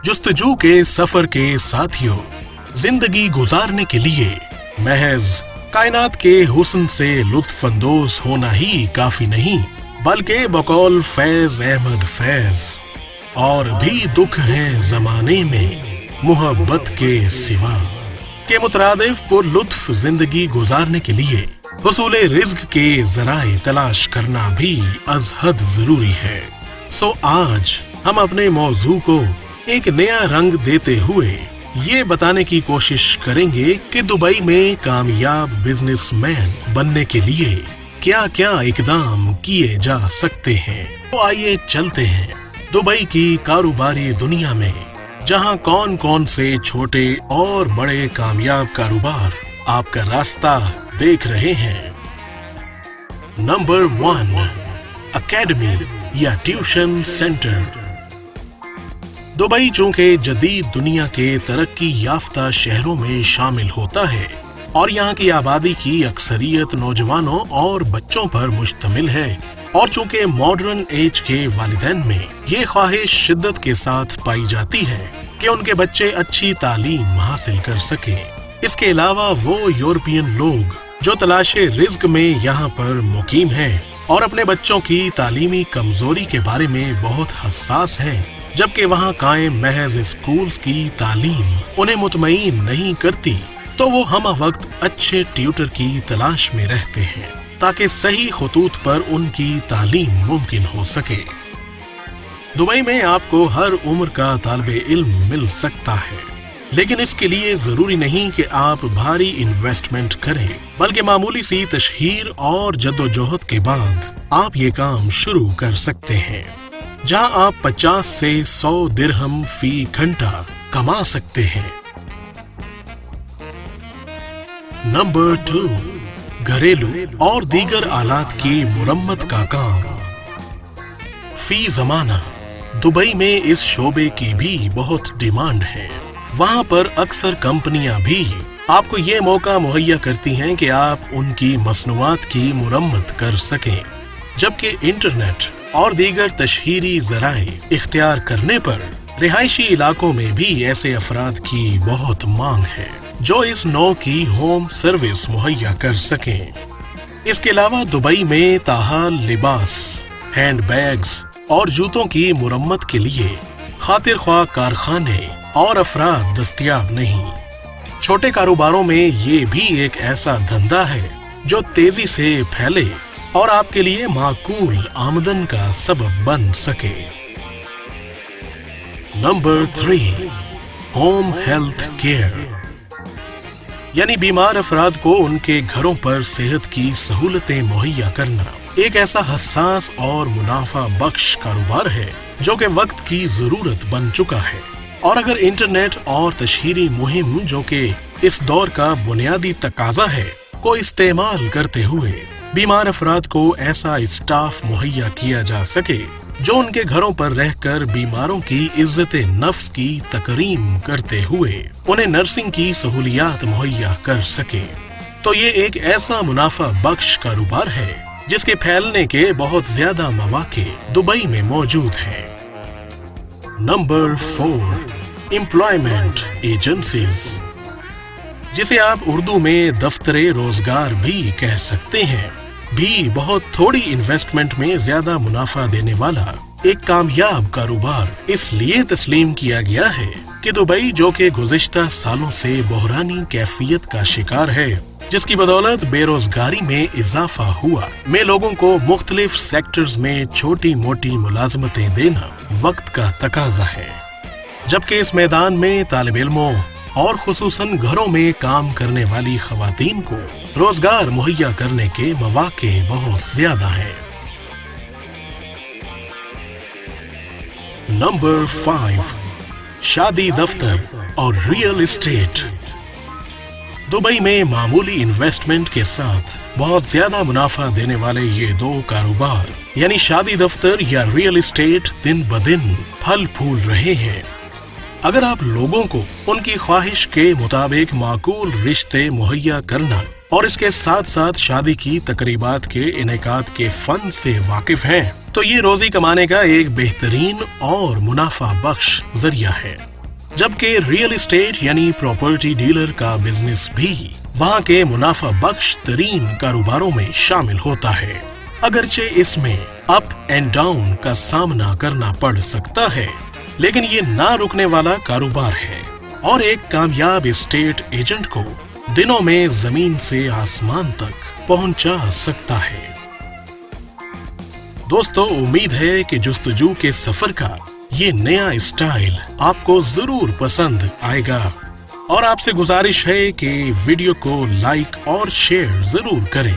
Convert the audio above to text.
जुस्तजू के सफर के साथियों, जिंदगी गुजारने के लिए महज कायनात के हुस्न से लुत्फ अंदोज होना ही काफी नहीं, बल्कि बकौल फैज अहमद फैज और भी दुख हैं जमाने में मोहब्बत के सिवा के मुतरादिफ पुरलुत्फ जिंदगी गुजारने के लिए हुसूले रिज्क के जराए तलाश करना भी अज हद जरूरी है। सो आज हम अपने मौजू को एक नया रंग देते हुए ये बताने की कोशिश करेंगे कि दुबई में कामयाब बिजनेसमैन बनने के लिए क्या क्या इकदाम किए जा सकते हैं। तो आइए चलते हैं दुबई की कारोबारी दुनिया में, जहां कौन कौन से छोटे और बड़े कामयाब कारोबार आपका रास्ता देख रहे हैं। नंबर 1, एकेडमी या ट्यूशन सेंटर। दुबई चूंकि जदीद दुनिया के तरक्की याफ्ता शहरों में शामिल होता है और यहाँ की आबादी की अक्सरियत नौजवानों और बच्चों पर मुश्तमिल है, और चूंकि मॉडर्न एज के वालिदैन में ये ख्वाहिश शिद्दत के साथ पाई जाती है कि उनके बच्चे अच्छी तालीम हासिल कर सकें। इसके अलावा वो यूरोपियन लोग जो तलाशे रिज्क में यहाँ पर मुकीम हैं और अपने बच्चों की तालीमी कमजोरी के बारे में बहुत हसास हैं, जबकि वहाँ कायम महज स्कूल्स की तालीम उन्हें मुतमईन नहीं करती, तो वो हम वक्त अच्छे ट्यूटर की तलाश में रहते हैं ताकि सही खुतूत पर उनकी तालीम मुमकिन हो सके। दुबई में आपको हर उम्र का तालिबे इल्म मिल सकता है, लेकिन इसके लिए जरूरी नहीं कि आप भारी इन्वेस्टमेंट करें, बल्कि मामूली सी तशहीर और जद्दोजहद के बाद आप ये काम शुरू कर सकते हैं, जहां आप 50 से 100 दिरहम फी घंटा कमा सकते हैं। नंबर 2, घरेलू और दीगर आलात की मुरम्मत का काम। फी जमाना दुबई में इस शोबे की भी बहुत डिमांड है। वहां पर अक्सर कंपनियां भी आपको ये मौका मुहैया करती हैं कि आप उनकी मसनूआत की मुरम्मत कर सकें, जबकि इंटरनेट और दीगर तशहीरी जराए इख्तियार करने पर रिहायशी इलाकों में भी ऐसे अफराद की बहुत मांग है जो इस नौ की होम सर्विस मुहैया कर सकें। इसके अलावा दुबई में ताहाल लिबास, हैंड बैग्स और जूतों की मुरम्मत के लिए खातिर ख्वाह कारखाने और अफराद दस्तयाब नहीं। छोटे कारोबारों में ये भी एक ऐसा धंधा है जो तेजी से फैले और आपके लिए माकूल आमदन का सबब बन सके। नंबर 3, होम हेल्थ केयर, यानी बीमार अफराद को उनके घरों पर सेहत की सहूलतें मुहैया करना एक ऐसा हसास और मुनाफा बख्श कारोबार है जो कि वक्त की जरूरत बन चुका है। और अगर इंटरनेट और तशहीरी मुहिम, जो कि इस दौर का बुनियादी तकाजा है, को इस्तेमाल करते हुए बीमार अफराद को ऐसा स्टाफ मुहैया किया जा सके जो उनके घरों पर रहकर बीमारों की इज्जत नफ्स की तकरीम करते हुए उन्हें नर्सिंग की सहूलियात मुहैया कर सके, तो ये एक ऐसा मुनाफा बख्श कारोबार है जिसके फैलने के बहुत ज्यादा मौके दुबई में मौजूद हैं। नंबर 4, एम्प्लॉयमेंट एजेंसीज, जिसे आप उर्दू में दफ्तरे रोजगार भी कह सकते हैं, भी बहुत थोड़ी इन्वेस्टमेंट में ज्यादा मुनाफा देने वाला एक कामयाब कारोबार इसलिए तस्लीम किया गया है कि दुबई, जो कि गुज़िश्ता सालों से बहरानी कैफियत का शिकार है, जिसकी बदौलत बेरोजगारी में इजाफा हुआ, में लोगों को मुख्तलिफ सेक्टर्स में छोटी मोटी मुलाजमतें देना वक्त का तकाजा है, जबकि इस मैदान में तालिब इल्मों और खुसूसन घरों में काम करने वाली खवातीन को रोजगार मुहैया करने के मौके बहुत ज्यादा हैं। नंबर 5, शादी दफ्तर और रियल एस्टेट। दुबई में मामूली इन्वेस्टमेंट के साथ बहुत ज्यादा मुनाफा देने वाले ये दो कारोबार, यानी शादी दफ्तर या रियल एस्टेट, दिन ब दिन फल फूल रहे हैं। अगर आप लोगों को उनकी ख्वाहिश के मुताबिक माकूल रिश्ते मुहैया करना और इसके साथ साथ शादी की तकरीबात के इनेकाद के फन से वाकिफ हैं, तो ये रोजी कमाने का एक बेहतरीन और मुनाफा बख्श जरिया है। जबकि रियल एस्टेट यानी प्रॉपर्टी डीलर का बिजनेस भी वहाँ के मुनाफा बख्श तरीन कारोबारों में शामिल होता है। अगरचे इसमें अप एंड डाउन का सामना करना पड़ सकता है, लेकिन ये ना रुकने वाला कारोबार है और एक कामयाब एस्टेट एजेंट को दिनों में जमीन से आसमान तक पहुंचा सकता है। दोस्तों, उम्मीद है कि जुस्तजू के सफर का ये नया स्टाइल आपको जरूर पसंद आएगा और आपसे गुजारिश है कि वीडियो को लाइक और शेयर जरूर करें।